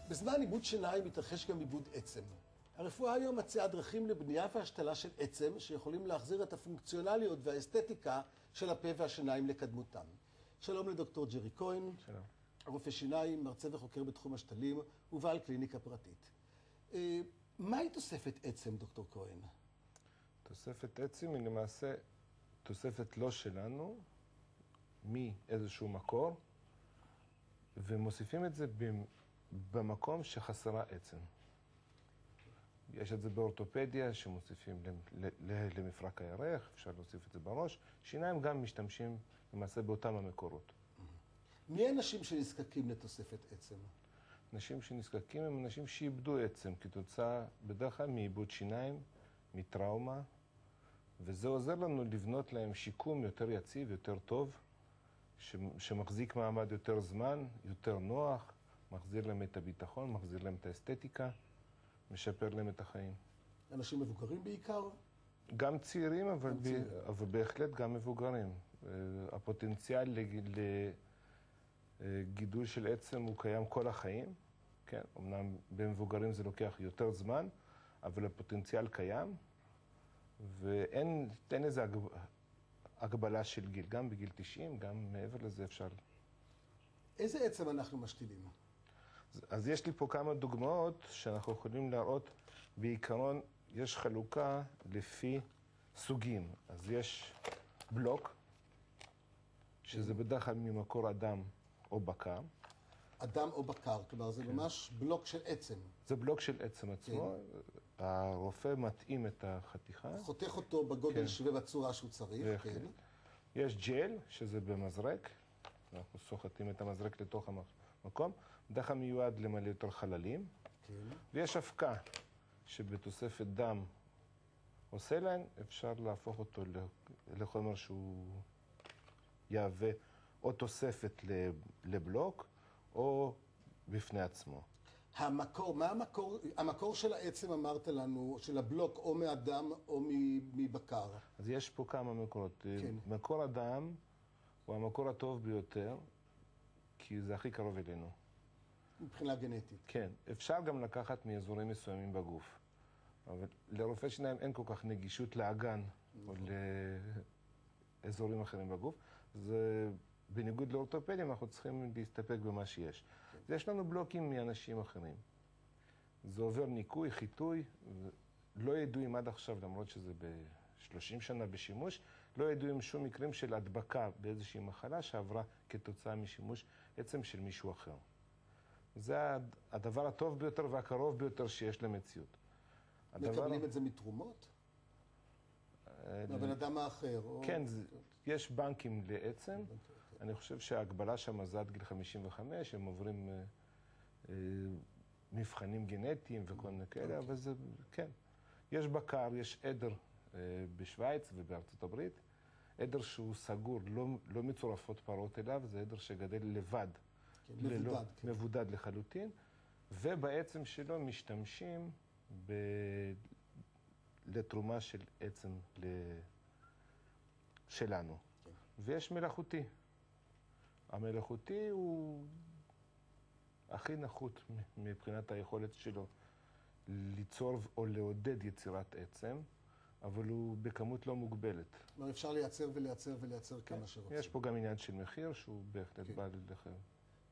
בזמן עיבוד שיניים מתרחש גם עיבוד עצם. הרפואה היום מציעה דרכים לבנייה והשתלה של עצם שיכולים להחזיר את הפונקציונליות והאסתטיקה של הפה והשיניים לקדמותם. שלום לדוקטור ג'רי כהן. שלום. רופא שיניים, מרצה וחוקר בתחום השתלים ובעל קליניקה פרטית. מהי תוספת עצם, דוקטור כהן? תוספת עצם היא למעשה תוספת לא שלנו, מאיזשהו מקור, ומוסיפים את זה במקום שחסרה עצם. יש את זה באורתופדיה שמוסיפים למפרק הירך, אפשר להוסיף את זה בראש. שיניים גם משתמשים למעשה באותם המקורות. מי האנשים שנזקקים לתוספת עצם? אנשים שנזקקים הם אנשים שאיבדו עצם כתוצאה בדרך כלל מאיבוד שיניים, מטראומה, וזה עוזר לנו לבנות להם שיקום יותר יציב, יותר טוב, שמחזיק מעמד יותר זמן, יותר נוח, מחזיר להם את הביטחון, מחזיר להם את האסתטיקה, משפר להם את החיים. אנשים מבוגרים בעיקר? גם צעירים, אבל בהחלט גם מבוגרים. הפוטנציאל לגידול של עצם הוא קיים כל החיים. כן, אמנם במבוגרים זה לוקח יותר זמן, אבל הפוטנציאל קיים, ואין איזה הגבלה של גיל. גם בגיל 90, גם מעבר לזה אפשר. איזה עצם אנחנו משתילים? אז יש לי פה כמה דוגמאות שאנחנו יכולים להראות. בעיקרון יש חלוקה לפי סוגים. אז יש בלוק, שזה בדרך כלל ממקור אדם או בקר. אדם או בקר, כלומר זה ממש בלוק של עצם. זה בלוק של עצם עצמו. הרופא מתאים את החתיכה. חותך אותו בגודל שווה בצורה שהוא צריך. יש ג'ל, שזה במזרק. אנחנו סוחטים את המזרק לתוך המקום. בדרך כלל מיועד למלא יותר חללים. ויש אבקה, שבתוספת דם או סלין, אפשר להפוך אותו לחומר שהוא יהווה או תוספת לבלוק, או בפני עצמו. המקור של העצם אמרת לנו, של הבלוק, או מאדם או מבקר? אז יש פה כמה מקורות. מקור אדם הוא המקור הטוב ביותר, כי זה הכי קרוב אלינו. מבחינה גנטית. כן, אפשר גם לקחת מאזורים מסוימים בגוף. אבל לרופא שיניים אין כל כך נגישות לאגן או לאזורים אחרים בגוף. זה בניגוד לאורתופדיה, אנחנו צריכים להסתפק במה שיש. יש לנו בלוקים מאנשים אחרים. זה עובר ניקוי, חיטוי, לא ידועים עד עכשיו, למרות שזה ב-30 שנה בשימוש, לא ידועים שום מקרים של הדבקה באיזושהי מחלה שעברה כתוצאה משימוש עצם של מישהו אחר. זה הדבר הטוב ביותר והקרוב ביותר שיש למציאות. מקבלים את זה מתרומות? מהבן אדם האחר? כן, יש בנקים לעצם. אני חושב שההגבלה שם זה עד גיל 55, הם עוברים מבחנים גנטיים וכל מיני כאלה, אבל זה, כן. יש בקר, יש עדר בשוויץ ובארצות הברית, עדר שהוא סגור, לא מצורפות פרות אליו, זה עדר שגדל לבד. מבודד לחלוטין, ובעצם שלו משתמשים לתרומה של עצם שלנו. ויש מלאכותי. המלאכותי הוא הכי נחות מבחינת היכולת שלו ליצור או לעודד יצירת עצם, אבל הוא בכמות לא מוגבלת. כלומר, אפשר לייצר ולייצר ולייצר כמה שרוצים. יש פה גם עניין של מחיר שהוא בהחלט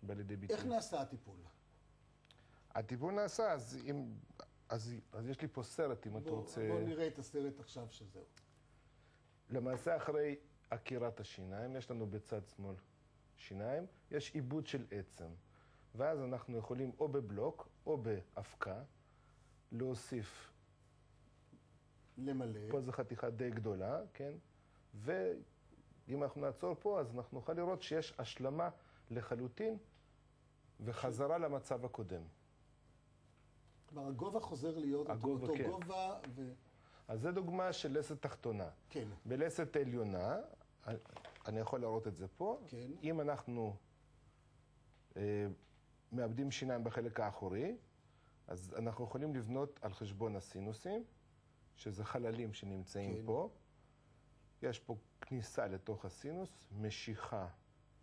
בא לידי ביטוי. איך נעשה הטיפול? הטיפול נעשה, אז יש לי פה סרט, אם אתה רוצה. בוא נראה את הסרט עכשיו שזהו. למעשה, אחרי עקירת השיניים, יש לנו בצד שמאל שיניים, יש עיבוד של עצם. ואז אנחנו יכולים או בבלוק או באבקה להוסיף. למלא. פה זו חתיכה די גדולה, כן? ואם אנחנו נעצור פה, אז אנחנו נוכל לראות שיש השלמה לחלוטין וחזרה למצב הקודם. כלומר, הגובה חוזר להיות אותו גובה אז זו דוגמה של לסת תחתונה. כן. בלסת עליונה, אני יכול להראות את זה פה. כן. אם אנחנו מאבדים שיניים בחלק האחורי, אז אנחנו יכולים לבנות על חשבון הסינוסים, שזה חללים שנמצאים פה. יש פה כניסה לתוך הסינוס, משיכה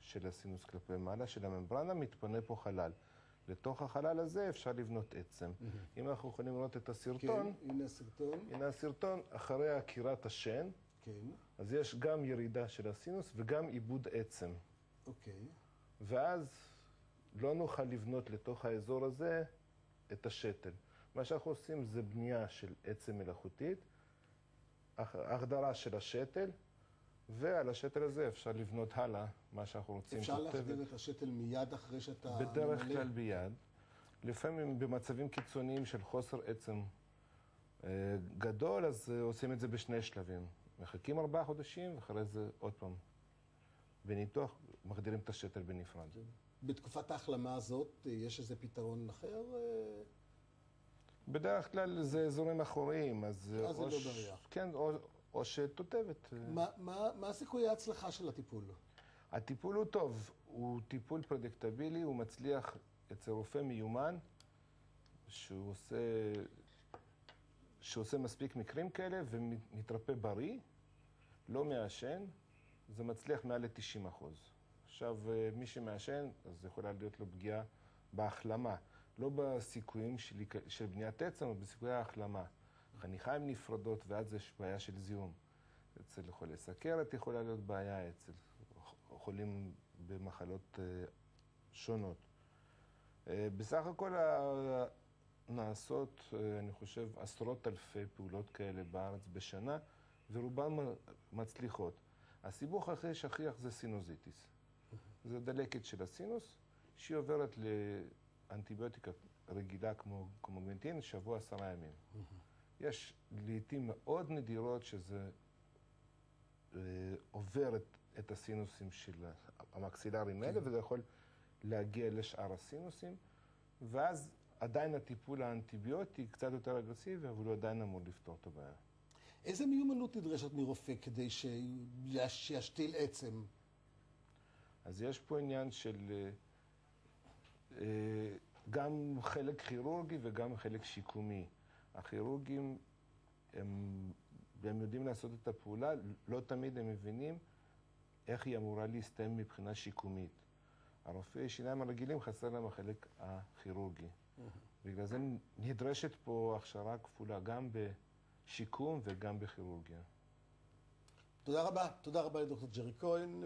של הסינוס כלפי מעלה, של הממברנה, מתפנה פה חלל. לתוך החלל הזה אפשר לבנות עצם. אם אנחנו יכולים לראות את הסרטון, כן, הנה הסרטון. הנה הסרטון, אחרי עקירת השן, כן, אז יש גם ירידה של הסינוס וגם עיבוד עצם. אוקיי. ואז לא נוכל לבנות לתוך האזור הזה את השתל. מה שאנחנו עושים זה בנייה של עצם מלאכותית, החדרה של השתל, ועל השתל הזה אפשר לבנות הלאה מה שאנחנו רוצים. אפשר להחדיר את השתל מיד אחרי שאתה... בדרך כלל ביד. לפעמים במצבים קיצוניים של חוסר עצם גדול, אז עושים את זה בשני שלבים. מחכים 4 חודשים, ואחרי זה עוד פעם. בניתוח מחדירים את השתל בנפרד. בתקופת ההחלמה הזאת יש איזה פתרון אחר? בדרך כלל זה אזורים אחוריים, אז... זה לא בעיה. כן, או שתותבת. מה סיכויי ההצלחה של הטיפול? הטיפול הוא טוב, הוא טיפול פרדיקטבילי, הוא מצליח אצל רופא מיומן, שעושה מספיק מקרים כאלה ומתרפא בריא, לא מעשן, זה מצליח מעל ל-90%. עכשיו, מי שמעשן, אז יכולה להיות לו פגיעה בהחלמה, לא בסיכויים של בניית עצם, אבל בסיכויי ההחלמה. חניכיים נפרדות, ואז יש בעיה של זיהום. אצל חולי סכרת יכולה להיות בעיה, אצל חולים במחלות שונות. בסך הכל נעשות, אני חושב, עשרות אלפי פעולות כאלה בארץ בשנה, ורובן מצליחות. הסיבוך הכי שכיח זה סינוזיטיס. זה דלקת של הסינוס, שהיא עוברת לאנטיביוטיקה רגילה כמו קומוגמנטין, שבוע 10 ימים. יש לעתים מאוד נדירות שזה עובר את הסינוסים של המקסילריים האלה, וזה יכול להגיע לשאר הסינוסים, ואז עדיין הטיפול האנטיביוטי קצת יותר אגרסיבי, אבל הוא עדיין אמור לפתור את הבעיה. איזה מיומנות נדרשת מרופא כדי שישתיל עצם? אז יש פה עניין של גם חלק כירורגי וגם חלק שיקומי. הכירורגים, הם יודעים לעשות את הפעולה, לא תמיד הם מבינים איך היא אמורה להסתיים מבחינה שיקומית. הרופאי שיניים הרגילים חסר להם החלק הכירורגי. בגלל זה נדרשת פה הכשרה כפולה, גם בשיקום וגם בכירורגיה. תודה רבה לדוקטור ג'רי כהן.